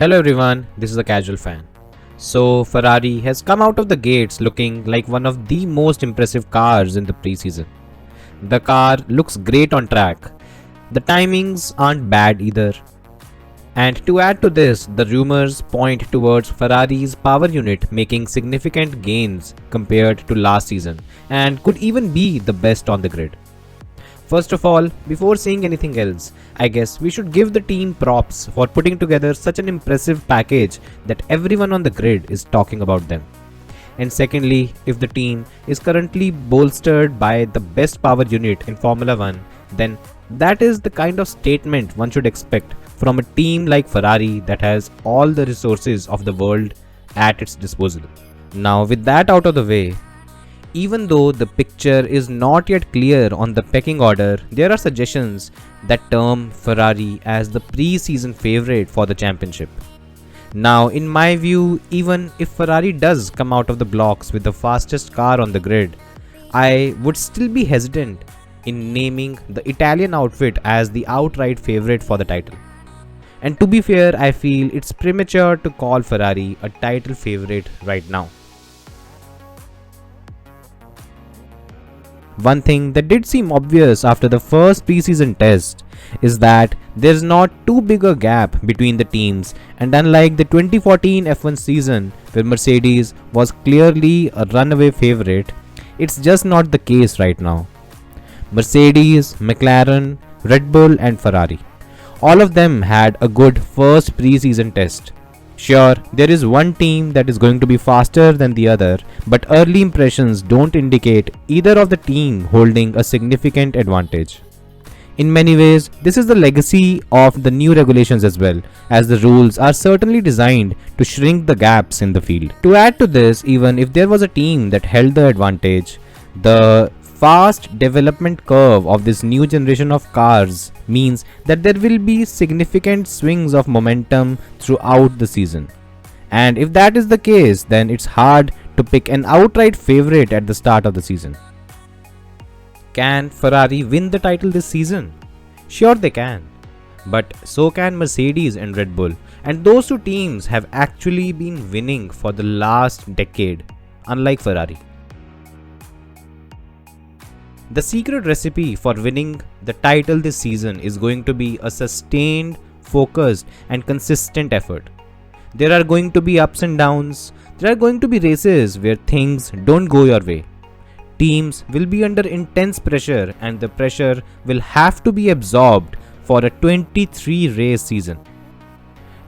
Hello everyone, this is a casual fan. So, Ferrari has come out of the gates looking like one of the most impressive cars in the preseason. The car looks great on track. The timings aren't bad either. And to add to this, the rumors point towards Ferrari's power unit making significant gains compared to last season and could even be the best on the grid. First of all, before saying anything else, I guess we should give the team props for putting together such an impressive package that everyone on the grid is talking about them. And secondly, if the team is currently bolstered by the best power unit in Formula 1, then that is the kind of statement one should expect from a team like Ferrari that has all the resources of the world at its disposal. Now, with that out of the way, even though the picture is not yet clear on the pecking order, there are suggestions that term Ferrari as the pre-season favorite for the championship. Now, in my view, even if Ferrari does come out of the blocks with the fastest car on the grid, I would still be hesitant in naming the Italian outfit as the outright favorite for the title. And to be fair, I feel it's premature to call Ferrari a title favorite right now. One thing that did seem obvious after the first preseason test is that there's not too big a gap between the teams, and unlike the 2014 F1 season where Mercedes was clearly a runaway favorite, it's just not the case right now. Mercedes, McLaren, Red Bull and Ferrari, all of them had a good first preseason test. Sure, there is one team that is going to be faster than the other, but early impressions don't indicate either of the team holding a significant advantage. In many ways, this is the legacy of the new regulations as well, as the rules are certainly designed to shrink the gaps in the field. To add to this, even if there was a team that held the advantage, the fast development curve of this new generation of cars means that there will be significant swings of momentum throughout the season. And if that is the case, then it's hard to pick an outright favorite at the start of the season. Can Ferrari win the title this season? Sure they can. But so can Mercedes and Red Bull. And those two teams have actually been winning for the last decade, unlike Ferrari. The secret recipe for winning the title this season is going to be a sustained, focused and consistent effort. There are going to be ups and downs. There are going to be races where things don't go your way. Teams will be under intense pressure and the pressure will have to be absorbed for a 23 race season.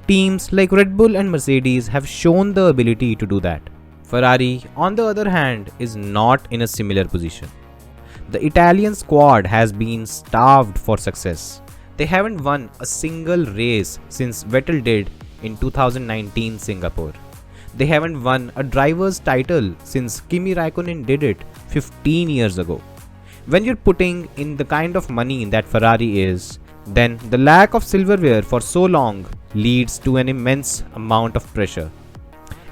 Teams like Red Bull and Mercedes have shown the ability to do that. Ferrari, on the other hand, is not in a similar position. The Italian squad has been starved for success. They haven't won a single race since Vettel did in 2019 Singapore. They haven't won a driver's title since Kimi Raikkonen did it 15 years ago. When you're putting in the kind of money that Ferrari is, then the lack of silverware for so long leads to an immense amount of pressure.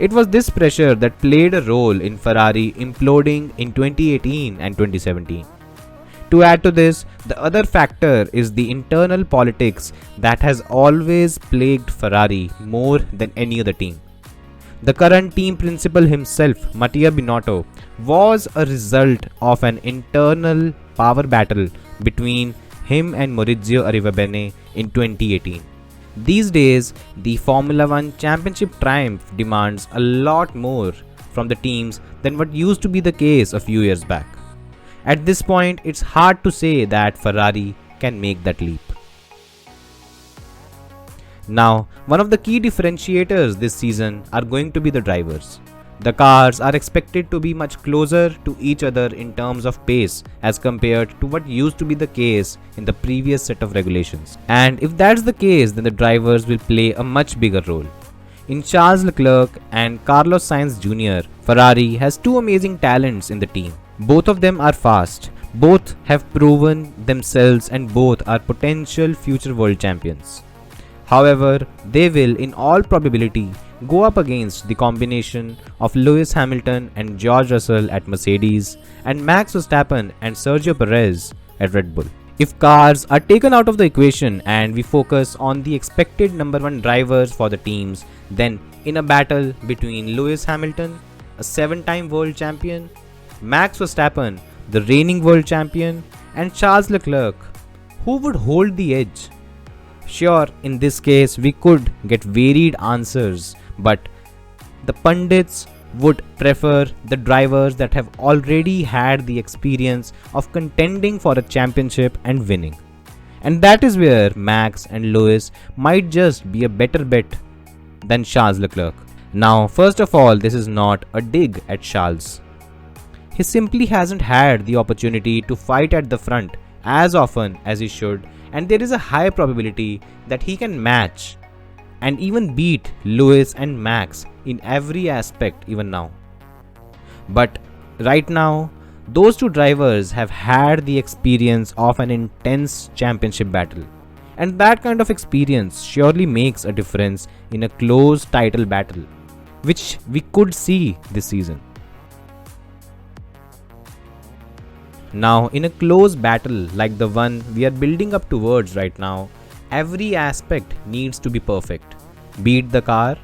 It was this pressure that played a role in Ferrari imploding in 2018 and 2017. To add to this, the other factor is the internal politics that has always plagued Ferrari more than any other team. The current team principal himself, Mattia Binotto, was a result of an internal power battle between him and Maurizio Arrivabene in 2018. These days, the Formula 1 Championship triumph demands a lot more from the teams than what used to be the case a few years back. At this point, it's hard to say that Ferrari can make that leap. Now, one of the key differentiators this season are going to be the drivers. The cars are expected to be much closer to each other in terms of pace as compared to what used to be the case in the previous set of regulations. And if that's the case, then the drivers will play a much bigger role. In Charles Leclerc and Carlos Sainz Jr., Ferrari has two amazing talents in the team. Both of them are fast, both have proven themselves and both are potential future world champions. However, they will in all probability go up against the combination of Lewis Hamilton and George Russell at Mercedes and Max Verstappen and Sergio Perez at Red Bull. If cars are taken out of the equation and we focus on the expected number one drivers for the teams, then in a battle between Lewis Hamilton, a 7-time world champion, Max Verstappen, the reigning world champion, and Charles Leclerc, who would hold the edge? Sure, in this case we could get varied answers, but the pundits would prefer the drivers that have already had the experience of contending for a championship and winning. And that is where Max and Lewis might just be a better bet than Charles Leclerc. Now, first of all, this is not a dig at Charles. He simply hasn't had the opportunity to fight at the front as often as he should, and there is a high probability that he can match and even beat Lewis and Max in every aspect even now. But right now, those two drivers have had the experience of an intense championship battle, and that kind of experience surely makes a difference in a close title battle, which we could see this season. Now, in a close battle like the one we are building up towards right now, every aspect needs to be perfect. Be it the car,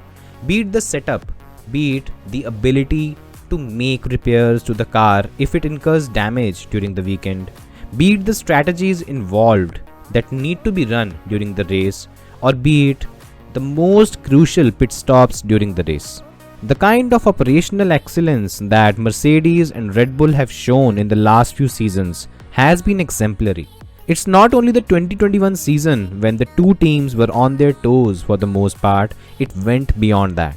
be it the setup, be it the ability to make repairs to the car if it incurs damage during the weekend, be it the strategies involved that need to be run during the race, or be it the most crucial pit stops during the race. The kind of operational excellence that Mercedes and Red Bull have shown in the last few seasons has been exemplary. It's not only the 2021 season when the two teams were on their toes for the most part, it went beyond that.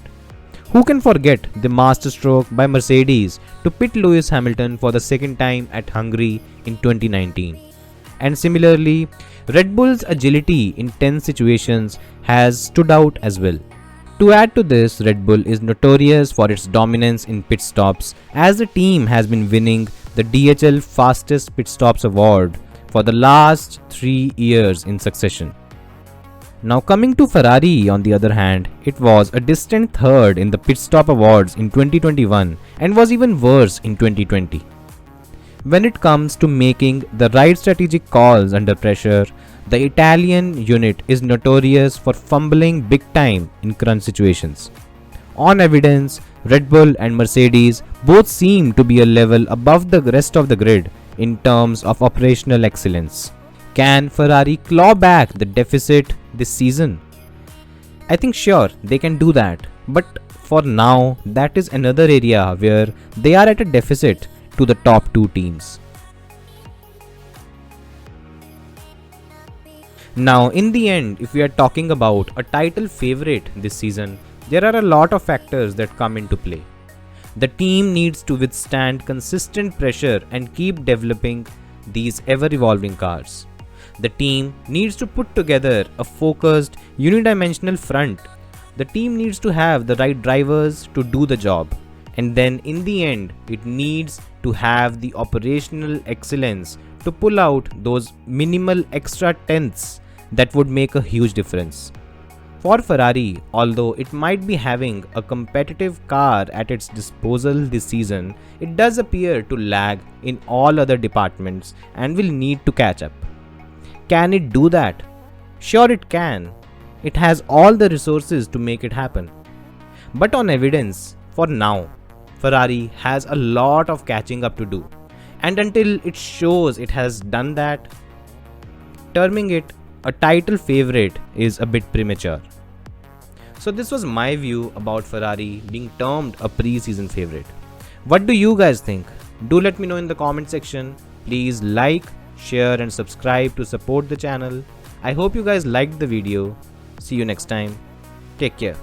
Who can forget the masterstroke by Mercedes to pit Lewis Hamilton for the second time at Hungary in 2019? And similarly, Red Bull's agility in tense situations has stood out as well. To add to this, Red Bull is notorious for its dominance in pit stops, as the team has been winning the DHL Fastest Pit Stops Award for the last 3 years in succession. Now coming to Ferrari, on the other hand, it was a distant third in the Pit Stop Awards in 2021 and was even worse in 2020. When it comes to making the right strategic calls under pressure, the Italian unit is notorious for fumbling big time in crunch situations. On evidence, Red Bull and Mercedes both seem to be a level above the rest of the grid in terms of operational excellence. Can Ferrari claw back the deficit this season? I think sure they can do that, but for now that is another area where they are at a deficit to the top two teams. Now in the end, if we are talking about a title favorite this season, there are a lot of factors that come into play. The team needs to withstand consistent pressure and keep developing these ever-evolving cars. The team needs to put together a focused, unidimensional front. The team needs to have the right drivers to do the job. And then in the end, it needs to have the operational excellence to pull out those minimal extra tenths that would make a huge difference. For Ferrari, although it might be having a competitive car at its disposal this season, it does appear to lag in all other departments and will need to catch up. Can it do that? Sure it can. It has all the resources to make it happen. But on evidence, for now, Ferrari has a lot of catching up to do. And until it shows it has done that, terming it a title favorite is a bit premature. So this was my view about Ferrari being termed a pre-season favorite. What do you guys think? Do let me know in the comment section. Please like, share and subscribe to support the channel. I hope you guys liked the video. See you next time. Take care.